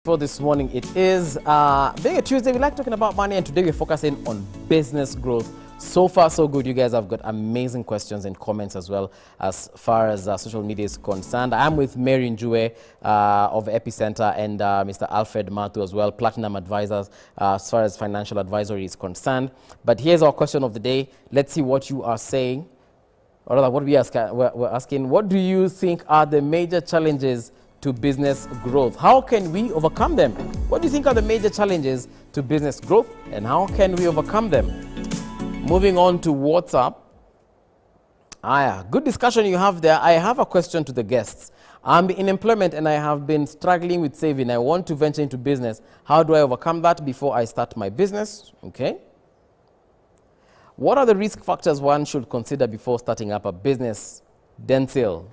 For this morning, it is being a Tuesday. We like talking about money, and today we're focusing on business growth. So far, so good. You guys have got amazing questions and comments as well as far as social media is concerned. I'm with Mary Njue of Epicenter and Mr. Alfred Mathu as well, Platinum Advisors, as far as financial advisory is concerned. But here's our question of the day. Let's see what you are saying. Or rather, what we're asking, what do you think are the major challenges to business growth? How can we overcome them? What do you think are the major challenges to business growth, and how can we overcome them? Moving on to WhatsApp. Good discussion you have there. I have a question to the guests. I'm in employment and I have been struggling with saving. I want to venture into business. How do I overcome that before I start my business? Okay. What are the risk factors one should consider before starting up a business? Denzel.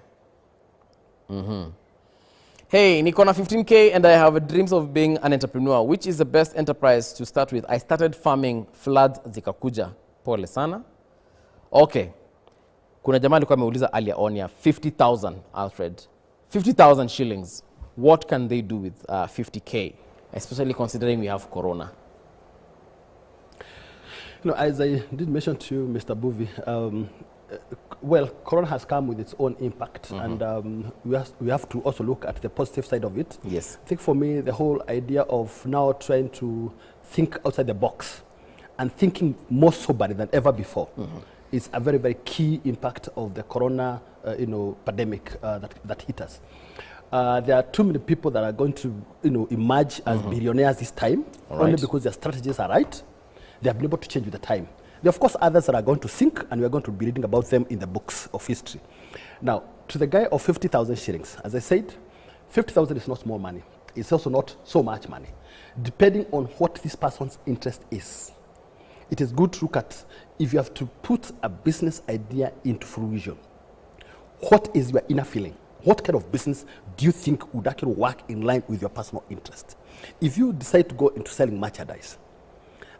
Hey, niko na 15K and I have dreams of being an entrepreneur. Which is the best enterprise to start with? I started farming, floods zikakuja. Pole sana. Okay. Kuna jamaa alikuwa ameuliza earlier on ya 50,000, Alfred. 50,000 shillings. What can they do with 50K? Especially considering we have Corona. You know, as I did mention to you, Mr. Mbuvi, well, Corona has come with its own impact, and we have to also look at the positive side of it. Yes. I think for me, the whole idea of now trying to think outside the box and thinking more soberly than ever before is a very, very key impact of the Corona, pandemic that hit us. There are too many people that are going to, emerge as billionaires this time, only because their strategies are right. They have been able to change with the time. There are, of course, others that are going to sink, and we are going to be reading about them in the books of history. Now, to the guy of 50,000 shillings, as I said, 50,000 is not small money. It's also not so much money, depending on what this person's interest is. It is good to look at, if you have to put a business idea into fruition, what is your inner feeling? What kind of business do you think would actually work in line with your personal interest? If you decide to go into selling merchandise,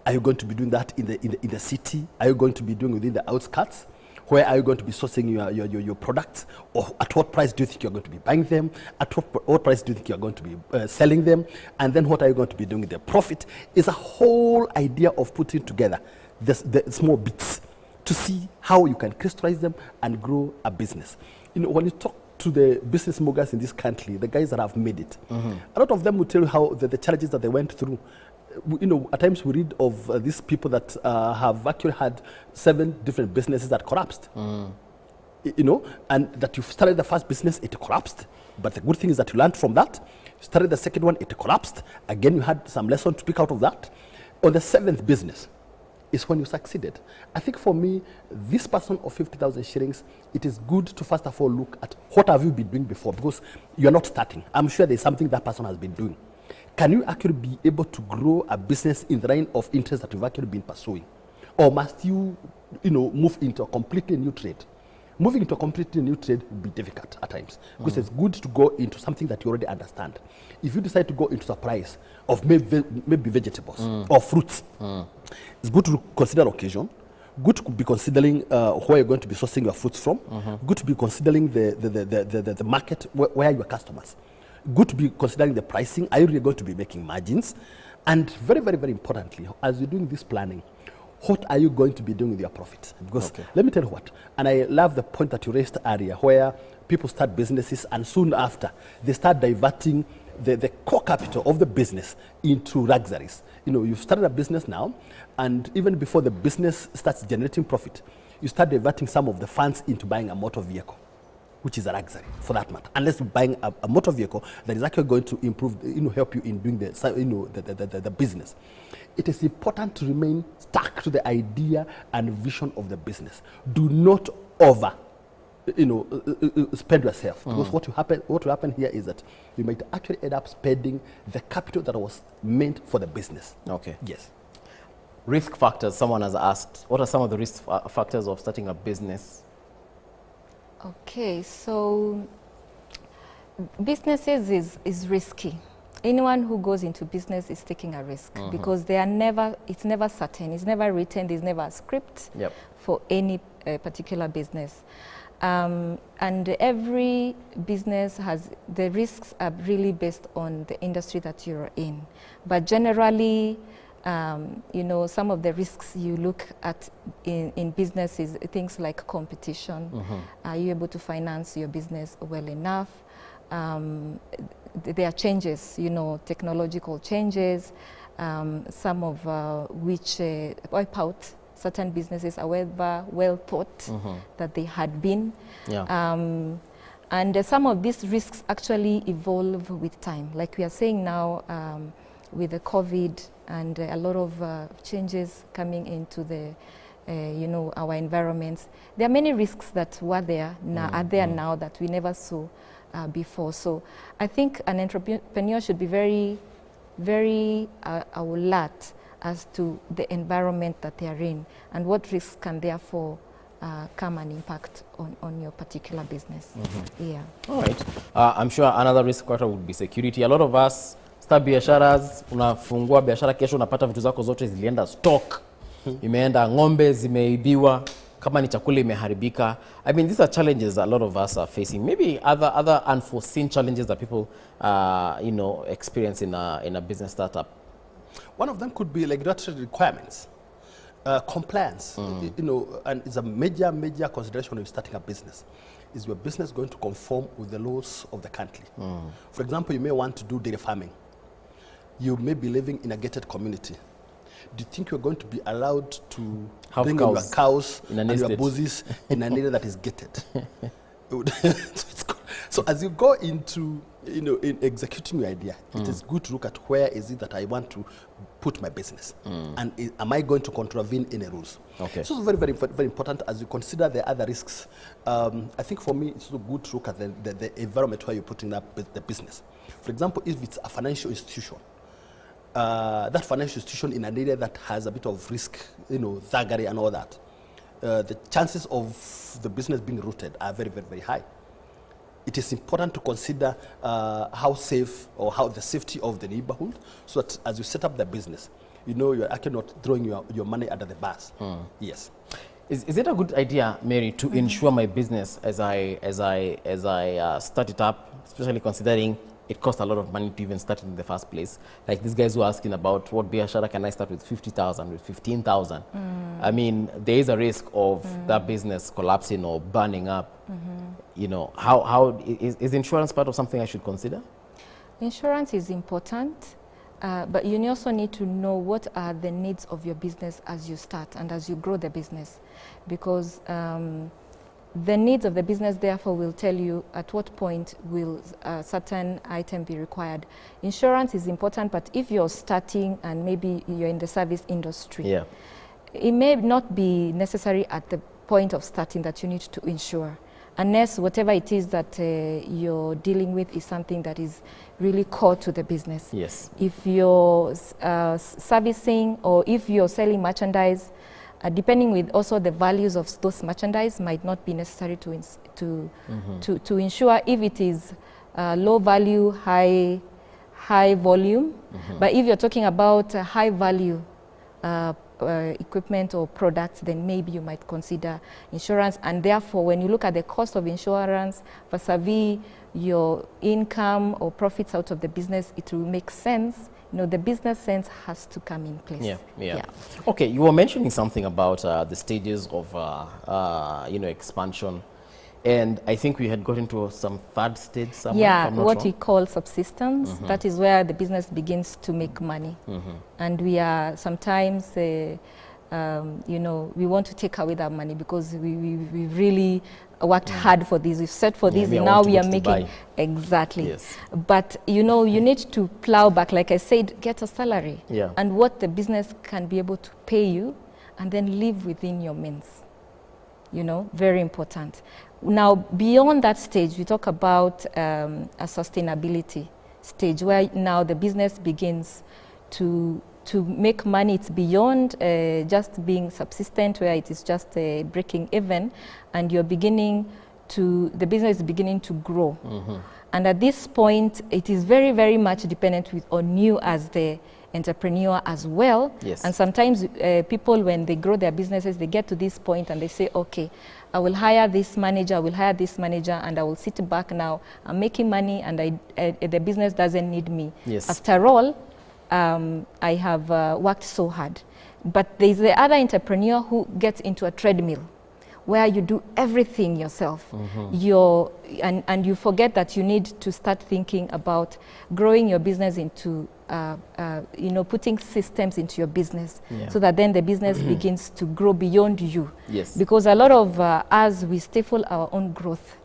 are you going to be doing that in the city? Are you going to be doing within the outskirts? Where are you going to be sourcing your products? Or at what price do you think you're going to be buying them? At what price do you think you're going to be selling them? And then what are you going to be doing with the profit? It's a whole idea of putting together the small bits to see how you can crystallize them and grow a business. When you talk to the business moguls in this country, the guys that have made it, a lot of them will tell you how the challenges that they went through. At times we read of these people that have actually had 7 different businesses that collapsed. And that you started the first business, it collapsed. But the good thing is that you learned from that. You started the second one, it collapsed. Again, you had some lesson to pick out of that. On the 7th business is when you succeeded. I think for me, this person of 50,000 shillings, it is good to first of all look at what have you been doing before, because you're not starting. I'm sure there's something that person has been doing. Can you actually be able to grow a business in the line of interest that you've actually been pursuing? Or must you, move into a completely new trade? Moving into a completely new trade will be difficult at times, because it's good to go into something that you already understand. If you decide to go into supplies of maybe vegetables or fruits, it's good to consider occasion, good to be considering where you're going to be sourcing your fruits from, good to be considering the market, where are your customers. Good to be considering the pricing. Are you really going to be making margins? And very, very, very importantly, as you're doing this planning, what are you going to be doing with your profit? Because let me tell you what, and I love the point that you raised earlier, where people start businesses and soon after, they start diverting the core capital of the business into luxuries. You've started a business now, and even before the business starts generating profit, you start diverting some of the funds into buying a motor vehicle, which is a luxury for that matter. Unless you're buying a motor vehicle that is actually going to improve, help you in doing the business. It is important to remain stuck to the idea and vision of the business. Do not spend yourself. Because what will happen here is that you might actually end up spending the capital that was meant for the business. Okay. Yes. Risk factors, someone has asked. What are some of the risk factors of starting a business? Okay, so businesses is risky. Anyone who goes into business is taking a risk because it's never certain, it's never written, there's never a script for any particular business. And every business has, the risks are really based on the industry that you're in. But generally, you know, some of the risks you look at in business is things like competition. Are you able to finance your business well enough? There are changes, you know, technological changes, some of which wipe out certain businesses, however well thought that they had been. And some of these risks actually evolve with time. Like we are saying now with the COVID and a lot of changes coming into the, you know, our environments. There are many risks that were there, are there now that we never saw before. So I think an entrepreneur should be very, very alert as to the environment that they are in and what risks can therefore come and impact on your particular business. Yeah. All right. I'm sure another risk factor would be security. A lot of us start biasharas, unafungua biashara kesho unapata vitu zako zote zilienda stock. Imeenda ng'ombe zimeibiwa, kama ni chakula imeharibika. I mean, these are challenges a lot of us are facing. Maybe other unforeseen challenges that people you know, experience in a business startup. One of them could be regulatory requirements, compliance, you know, and it's a major consideration when you're starting a business. Is your business going to conform with the laws of the country? For example, you may want to do dairy farming. You may be living in a gated community. Do you think you're going to be allowed to bring your cows and your buzzes in an area that is gated? So as you go into, you know, in executing your idea, it is good to look at where is it that I want to put my business, and am I going to contravene any rules? Okay. So it's very, very, very important as you consider the other risks. I think for me, it's also good to look at the environment where you're putting up the business. For example, if it's a financial institution, that financial institution in an area that has a bit of risk, you know, thuggery and all that, the chances of the business being rooted are very, very, very high. It is important to consider how safe or how the safety of the neighborhood, so that as you set up the business, you know you're actually not throwing your money under the bus. Yes. Is it a good idea, Mary, to insure my business as I start it up, especially considering it costs a lot of money to even start it in the first place? Like these guys who are asking about what biashara can I start with 50,000, with 15,000. I mean, there is a risk of that business collapsing or burning up. You know, how is insurance part of something I should consider? Insurance is important, but you also need to know what are the needs of your business as you start and as you grow the business, because the needs of the business therefore will tell you at what point will a certain item be required. Insurance is important, but if you're starting and maybe you're in the service industry, it may not be necessary at the point of starting that you need to insure, unless whatever it is that you're dealing with is something that is really core to the business. Yes. If you're servicing or if you're selling merchandise, depending with also the values of those merchandise, might not be necessary to insure if it is low value, high volume. But if you're talking about high value equipment or products, then maybe you might consider insurance. And therefore, when you look at the cost of insurance vis-a-vis your income or profits out of the business, it will make sense. You know, the business sense has to come in place. Yeah. Okay, you were mentioning something about the stages of you know, expansion, and I think we had got into some third stage somewhere. Yeah, what we call subsystems. That is where the business begins to make money, and we are sometimes you know, we want to take away that money because we really worked hard for this, we've set for this, now we are making, exactly. Yes. But you know, you need to plow back, like I said, get a salary, and what the business can be able to pay you, and then live within your means. You know, very important. Now, beyond that stage, we talk about a sustainability stage, where now the business begins to make money. It's beyond just being subsistent, where it is just breaking even, and you're beginning to, the business is beginning to grow. And at this point, it is very, very much dependent on you as the entrepreneur as well. Yes. And sometimes people, when they grow their businesses, they get to this point and they say, okay, I will hire this manager, I will hire this manager, and I will sit back now. I'm making money, and the business doesn't need me. Yes. After all, I have worked so hard. But there's the other entrepreneur who gets into a treadmill, where you do everything yourself. And you forget that you need to start thinking about growing your business into, putting systems into your business, so that then the business begins to grow beyond you. Yes. Because a lot of us, we stifle our own growth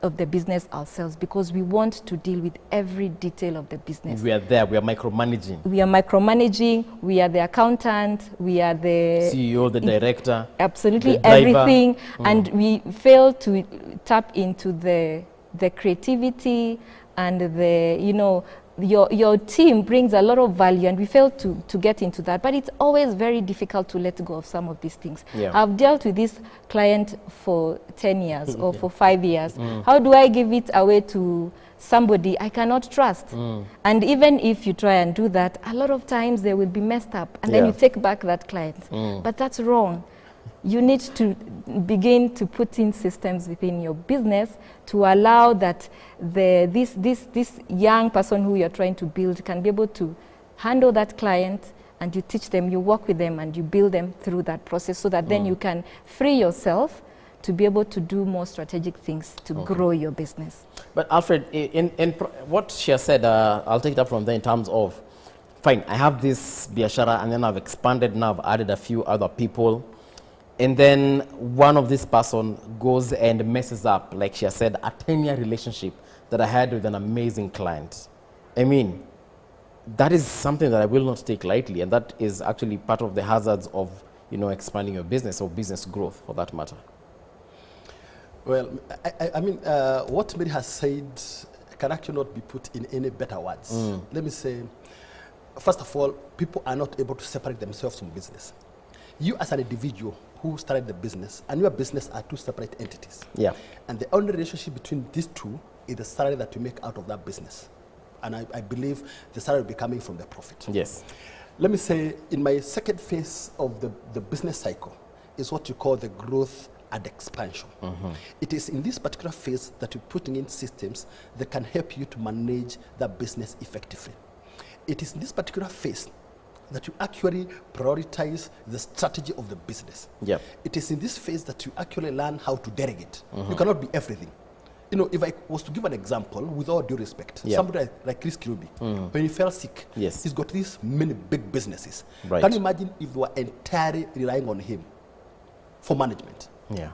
of the business ourselves, because we want to deal with every detail of the business. We are there, we are micromanaging. We are micromanaging, we are the accountant, we are the CEO, the director. Absolutely the driver. everything. And we fail to tap into the creativity and the, your team brings a lot of value, and we fail to get into that. But it's always very difficult to let go of some of these things. Yeah. I've dealt with this client for 10 years or for 5 years. How do I give it away to somebody I cannot trust? And even if you try and do that, a lot of times they will be messed up, and then you take back that client. But that's wrong. You need to begin to put in systems within your business to allow that this young person who you're trying to build can be able to handle that client, and you teach them, you work with them, and you build them through that process, so that then you can free yourself to be able to do more strategic things to grow your business. But Alfred, in what she has said, I'll take it up from there in terms of, fine, I have this biashara, and then I've expanded, now I've added a few other people. And then one of this person goes and messes up, like she has said, a 10-year relationship that I had with an amazing client. I mean, that is something that I will not take lightly, and that is actually part of the hazards of, expanding your business, or business growth for that matter. Well, I mean, what Mary has said can actually not be put in any better words. Let me say, first of all, people are not able to separate themselves from business. You as an individual who started the business and your business are two separate entities. Yeah. And the only relationship between these two is the salary that you make out of that business. And I believe the salary will be coming from the profit. Yes. Let me say, in my second phase of the business cycle is what you call the growth and expansion. It is in this particular phase that you're putting in systems that can help you to manage that business effectively. It is in this particular phase that you actually prioritize the strategy of the business. Yep. It is in this phase that you actually learn how to delegate. You cannot be everything. If I was to give an example, with all due respect, somebody like Chris Kirubi, when he fell sick, he's got these many big businesses. Right. Can you imagine if they were entirely relying on him for management? Yeah.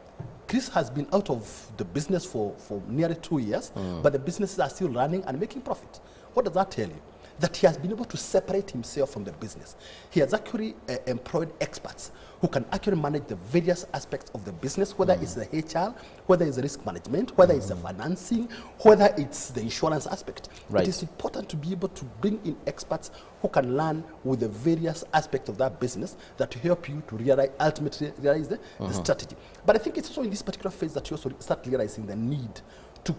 Chris has been out of the business for nearly 2 years, but the businesses are still running and making profit. What does that tell you? That he has been able to separate himself from the business. He has actually employed experts who can actually manage the various aspects of the business, whether it's the HR, whether it's the risk management, whether it's the financing, whether it's the insurance aspect. Right. It is important to be able to bring in experts who can learn with the various aspects of that business that help you to ultimately realize the strategy. But I think it's also in this particular phase that you also start realizing the need to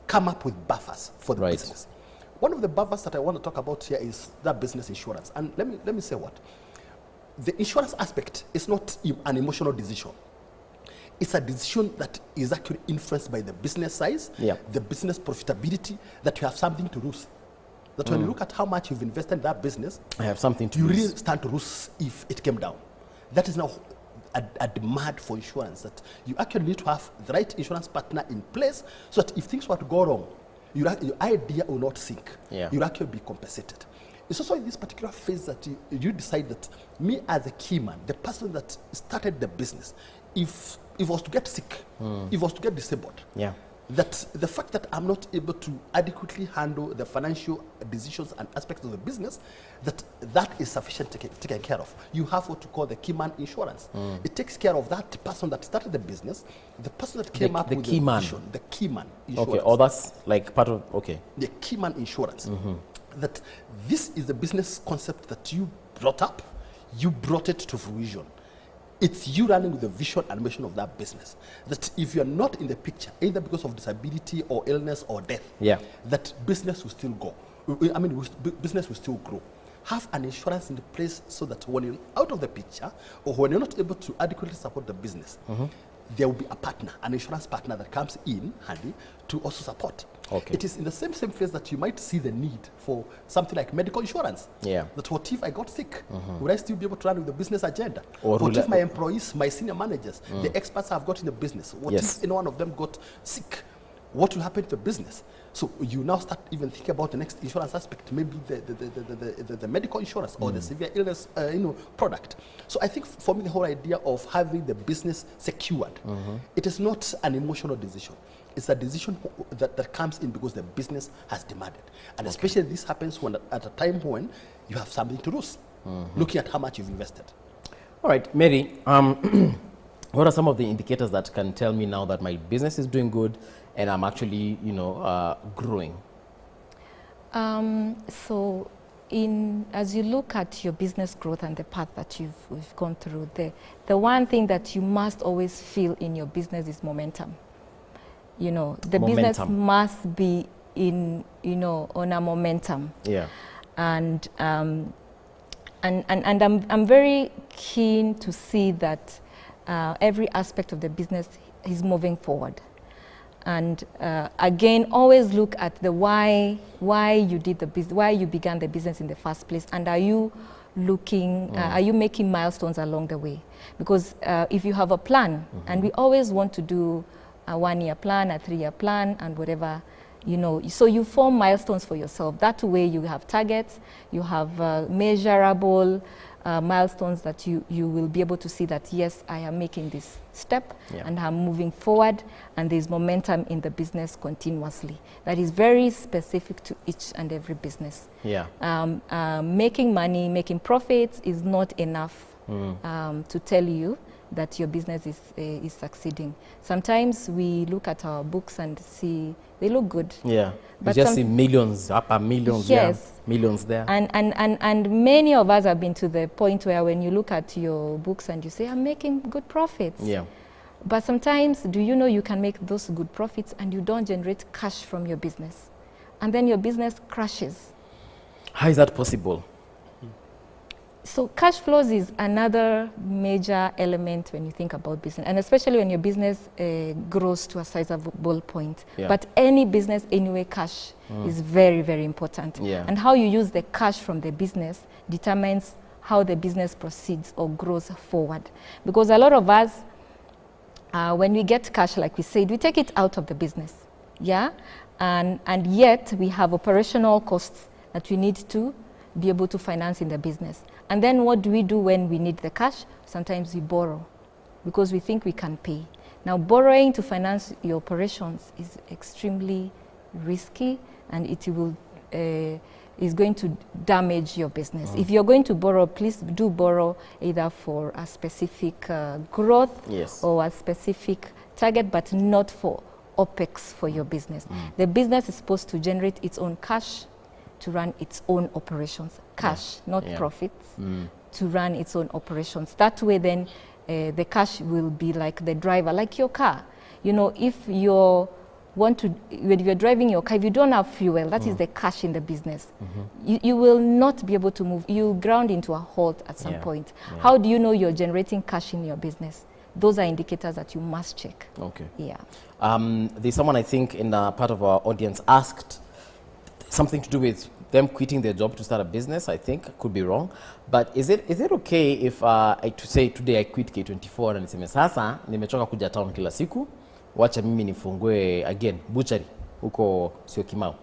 come up with buffers for the business. One of the buffers that I want to talk about here is that business insurance. And let me say what? The insurance aspect is not an emotional decision. It's a decision that is actually influenced by the business size, the business profitability, that you have something to lose. That when you look at how much you've invested in that business, I have something to you lose. really stand to lose if it came down. That is now a demand for insurance, that you actually need to have the right insurance partner in place, so that if things were to go wrong, your idea will not sink. You'll actually be compensated. It's also in this particular phase that you decide that me as a key man, the person that started the business, if I was to get sick, if I was to get disabled, that the fact that I'm not able to adequately handle the financial decisions and aspects of the business, that is sufficient taken care of. You have what you call the key man insurance. It takes care of that person that started the business, the person that came up with the vision, the key man insurance. Okay, that's like part of, the key man insurance. That this is the business concept that you brought up, you brought it to fruition. It's you running with the vision and mission of that business. That if you're not in the picture, either because of disability or illness or death, that business will still go. I mean, business will still grow. Have an insurance in place so that when you're out of the picture or when you're not able to adequately support the business, there will be a partner, an insurance partner that comes in handy to also support. Okay. It is in the same phase that you might see the need for something like medical insurance. That what if I got sick? Would I still be able to run with the business agenda? Or what if my employees, my senior managers, the experts I've got in the business, what if any one of them got sick? What will happen to the business? So you now start even thinking about the next insurance aspect, maybe the medical insurance or the severe illness product. So I think for me the whole idea of having the business secured, it is not an emotional decision. It's a decision that comes in because the business has demanded. And especially this happens when at a time when you have something to lose, looking at how much you've invested. All right, Mary, what are some of the indicators that can tell me now that my business is doing good and I'm actually, growing? So as you look at your business growth and the path that we've gone through, the one thing that you must always feel in your business is momentum. The business must be on a momentum. And I'm very keen to see that every aspect of the business is moving forward. And again, always look at the why you did the business, why you began the business in the first place, and are you looking, are you making milestones along the way? Because if you have a plan, and we always want to do a 1-year plan, a 3-year plan, and whatever, so you form milestones for yourself. That way you have targets, you have measurable milestones that you will be able to see that, yes, I am making this step and I'm moving forward, and there's momentum in the business continuously. That is very specific to each and every business. Making money, making profits is not enough to tell you that your business is succeeding. Sometimes we look at our books and see they look good. But you just see millions, upper millions, millions there. And many of us have been to the point where when you look at your books and you say, I'm making good profits. But sometimes, do you know you can make those good profits and you don't generate cash from your business? And then your business crashes. How is that possible? So cash flows is another major element when you think about business, and especially when your business grows to a sizable point. But any business, anyway, cash is very, very important. And how you use the cash from the business determines how the business proceeds or grows forward. Because a lot of us, when we get cash, like we said, we take it out of the business. And yet we have operational costs that we need to be able to finance in the business. And then what do we do when we need the cash? Sometimes we borrow because we think we can pay. Now, borrowing to finance your operations is extremely risky, and it will is going to damage your business. If you're going to borrow, please do borrow either for a specific growth or a specific target, but not for OPEX for your business. The business is supposed to generate its own cash to run its own operations, not profits, to run its own operations. That way then the cash will be like the driver, like your car. If when you're driving your car, if you don't have fuel, that is the cash in the business. You will not be able to move. You'll ground into a halt at some point. How do you know you're generating cash in your business? Those are indicators that you must check. There's someone, I think, in part of our audience asked something to do with them quitting their job to start a business. I think, could be wrong, but is it okay if to say today I quit K24 na niseme sasa nimechoka kuja town kila siku, wacha mimi nifungue again butchery huko Syokimau?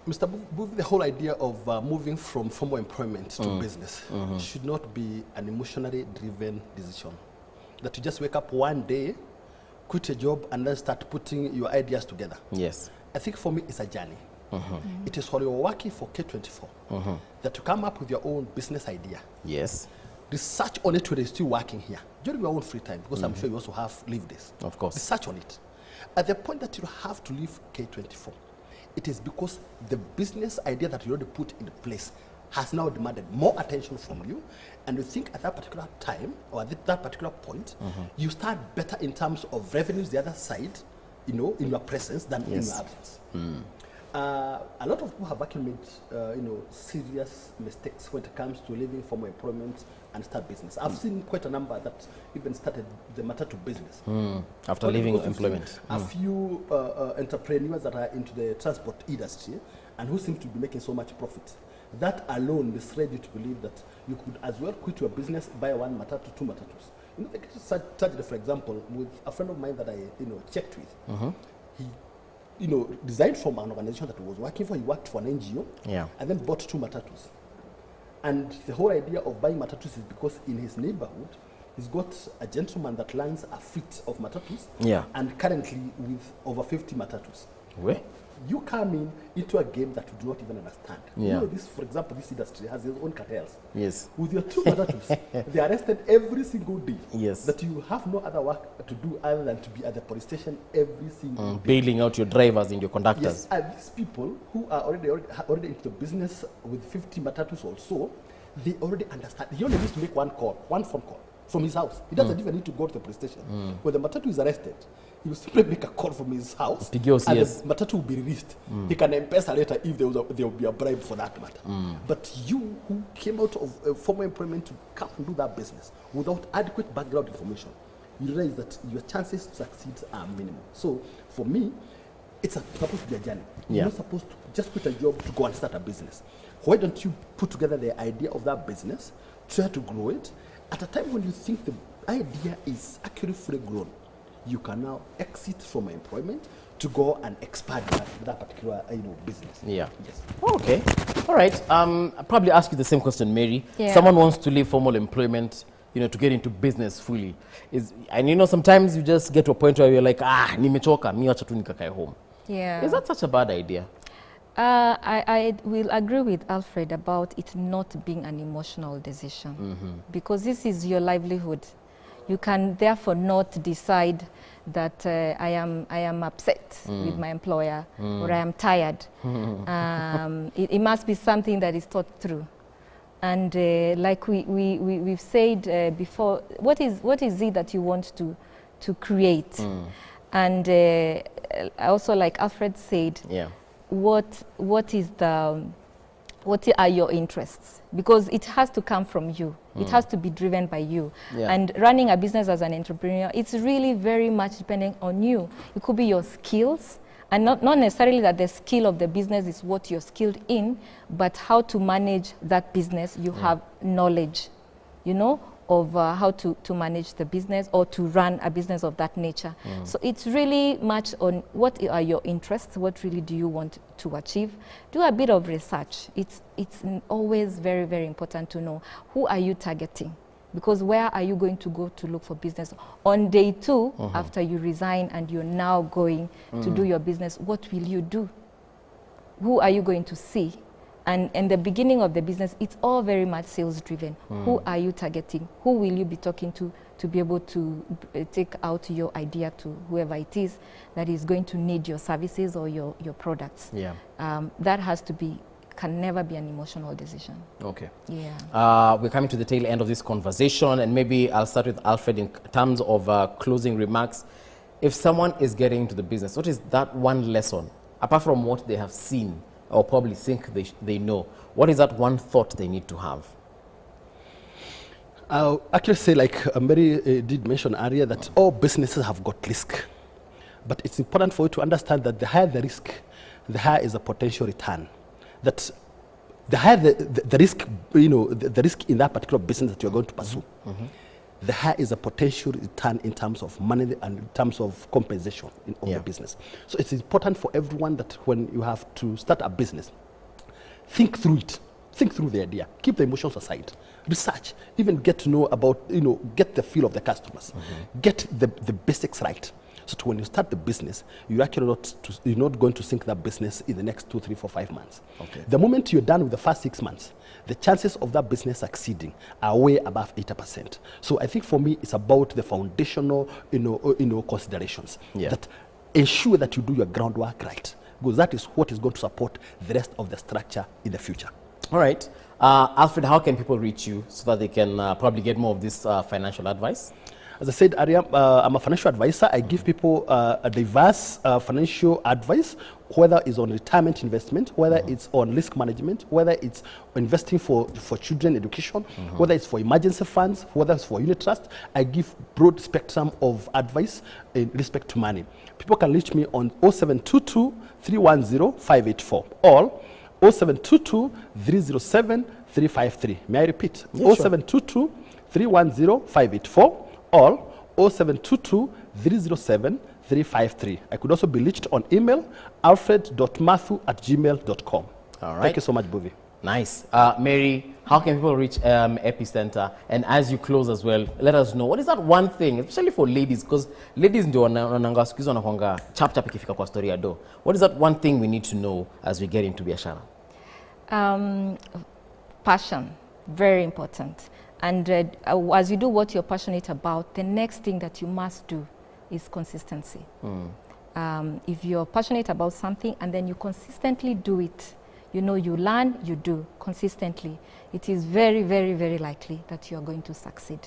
Mr. Mbuvi, the whole idea of moving from formal employment to business should not be an emotionally driven decision. That you just wake up one day, quit a job, and then start putting your ideas together. I think for me, it's a journey. It is when you're working for K24 that you come up with your own business idea. Research on it when you're still working here during your own free time, because I'm sure you also have lived this. Of course. Research on it. At the point that you have to leave K24, it is because the business idea that you already put in place has now demanded more attention from you, and you think at that particular time or at that particular point, you start better in terms of revenues the other side, in your presence than in your absence. A lot of people have actually made, serious mistakes when it comes to leaving formal employment and start business. I've seen quite a number that even started the matatu business. After leaving employment. A few entrepreneurs that are into the transport industry and who seem to be making so much profit. That alone misled you to believe that you could as well quit your business, buy one matatu, two matatus. They get started, for example, with a friend of mine that I checked with. He resigned from an organization that he was working for. He worked for an NGO, and then bought 2 matatus. And the whole idea of buying matatus is because in his neighborhood, he's got a gentleman that lands a fleet of matatus, and currently with over 50 matatus. Where? You come into a game that you do not even understand. This, for example, this industry has its own cartels. Yes. With your 2 matatus, they are arrested every single day. Yes. That you have no other work to do other than to be at the police station every single day. Bailing out your drivers and your conductors. Yes, and these people who are already into the business with 50 matatus or so, they already understand. He only needs to make one phone call from his house. He doesn't even need to go to the police station. When the matatu is arrested, he will simply make a call from his house, and the matatu will be released. He can M-Pesa later if there will be a bribe for that matter. But you, who came out of formal employment to come and do that business without adequate background information, you realize that your chances to succeed are minimal. So, for me, it's supposed to be a journey. You're not supposed to just quit a job to go and start a business. Why don't you put together the idea of that business, try to grow it, at a time when you think the idea is actually fully grown? You can now exit from employment to go and expand that particular business. Yeah. Yes. Okay. All right. I'll probably ask you the same question, Mary. Yeah. Someone wants to leave formal employment, to get into business fully. And sometimes you just get to a point where you're like, nimechoka, mi wacha tu nikakae home. Yeah. Is that such a bad idea? I will agree with Alfred about it not being an emotional decision, because this is your livelihood. You can therefore not decide that I am upset with my employer or I am tired. It must be something that is thought through. And like we've said before, what is it that you want to create? And also, like Alfred said, what are your interests? Because it has to come from you. It has to be driven by you. And running a business as an entrepreneur, it's really very much depending on you. It could be your skills, and not necessarily that the skill of the business is what you're skilled in, but how to manage that business. You have knowledge, of how to manage the business or to run a business of that nature. So it's really much on what are your interests, what really do you want to achieve. Do a bit of research. It's always very, very important to know who are you targeting, because where are you going to go to look for business? On day 2, after you resign and you're now going to do your business, what will you do? Who are you going to see? And in the beginning of the business, it's all very much sales driven. Who are you targeting? Who will you be talking to be able to take out your idea to whoever it is that is going to need your services or your products? That can never be an emotional decision. Okay. Yeah. We're coming to the tail end of this conversation, and maybe I'll start with Alfred in terms of closing remarks. If someone is getting into the business, what is that one lesson, apart from what they have seen or probably think they know, what is that one thought they need to have? I'll actually say, like Mary did mention earlier, that all businesses have got risk. But it's important for you to understand that the higher the risk, the higher is the potential return. That the higher the risk, the risk in that particular business that you're going to pursue, the higher is the potential return in terms of money and in terms of compensation of the business. So it's important for everyone that when you have to start a business, think through it. Think through the idea. Keep the emotions aside. Research. Even get to know about, get the feel of the customers. Get the basics right. So when you start the business, you're actually not going to sink that business in the next 2, 3, 4, 5 months. Okay. The moment you're done with the first 6 months, the chances of that business succeeding are way above 80%. So I think for me, it's about the foundational, considerations that ensure that you do your groundwork right, because that is what is going to support the rest of the structure in the future. All right. Alfred, how can people reach you so that they can probably get more of this financial advice? As I said earlier, I'm a financial advisor. I give people a diverse financial advice, whether it's on retirement investment, whether it's on risk management, whether it's investing for children education, whether it's for emergency funds, whether it's for unit trust. I give broad spectrum of advice in respect to money. People can reach me on 0722 310 584 or 0722 307 353. May I repeat? Yeah, 0722 310 584 or 0722 307 353. I could also be reached on email, alfred.matthew@gmail.com. All right. Thank you so much, Mbuvi. Nice. Mary, how can people reach Epicenter? And as you close as well, let us know, what is that one thing, especially for ladies, because ladies ndio wanakwanga chap chap ikifika kwa story ya do. What is that one thing we need to know as we get into biashara? Passion, very important. And as you do what you're passionate about, the next thing that you must do is consistency. If you're passionate about something and then you consistently do it, you know, you learn, you do consistently, it is very, very, very likely that you are going to succeed.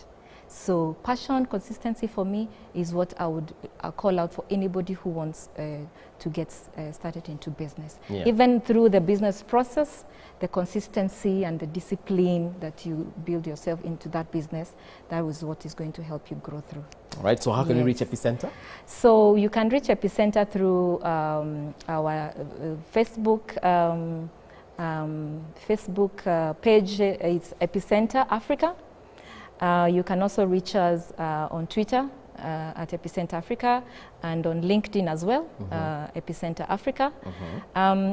So passion, consistency for me is what I would call out for anybody who wants to get started into business. Yeah. Even through the business process, the consistency and the discipline that you build yourself into that business, that is what is going to help you grow through. All right, so how can we reach Epicenter? So you can reach Epicenter through our Facebook page. It's Epicenter Africa. You can also reach us on Twitter at Epicenter Africa and on LinkedIn as well, Epicenter Africa.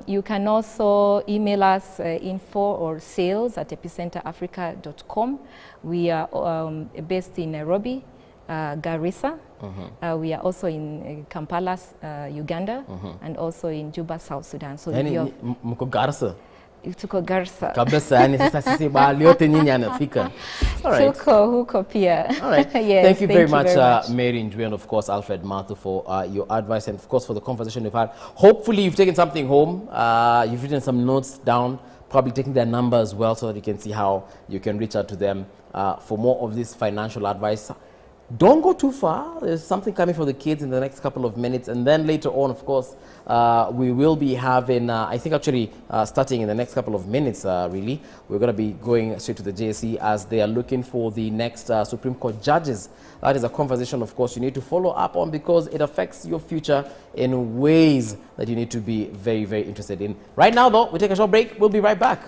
You can also email us info or sales at epicenterafrica.com. We are based in Nairobi, Garissa. We are also in Kampala, Uganda, and also in Juba, South Sudan. So Mko Garissa? Tuko Garissa. Kabisa, yani sasa sisi bali yote nyinyi anafika. All right. Huko pia. All right. Yes, thank you very much, much. Mary Njui, and of course Alfred Matthew for your advice and of course for the conversation we've had. Hopefully you've taken something home. You've written some notes down, probably taking their number as well so that you can see how you can reach out to them for more of this financial advice. Don't go too far. There's something coming for the kids in the next couple of minutes. And then later on, of course, we will be having, I think actually starting in the next couple of minutes, really, we're going to be going straight to the JSE as they are looking for the next Supreme Court judges. That is a conversation, of course, you need to follow up on because it affects your future in ways that you need to be very, very interested in. Right now, though, we take a short break. We'll be right back.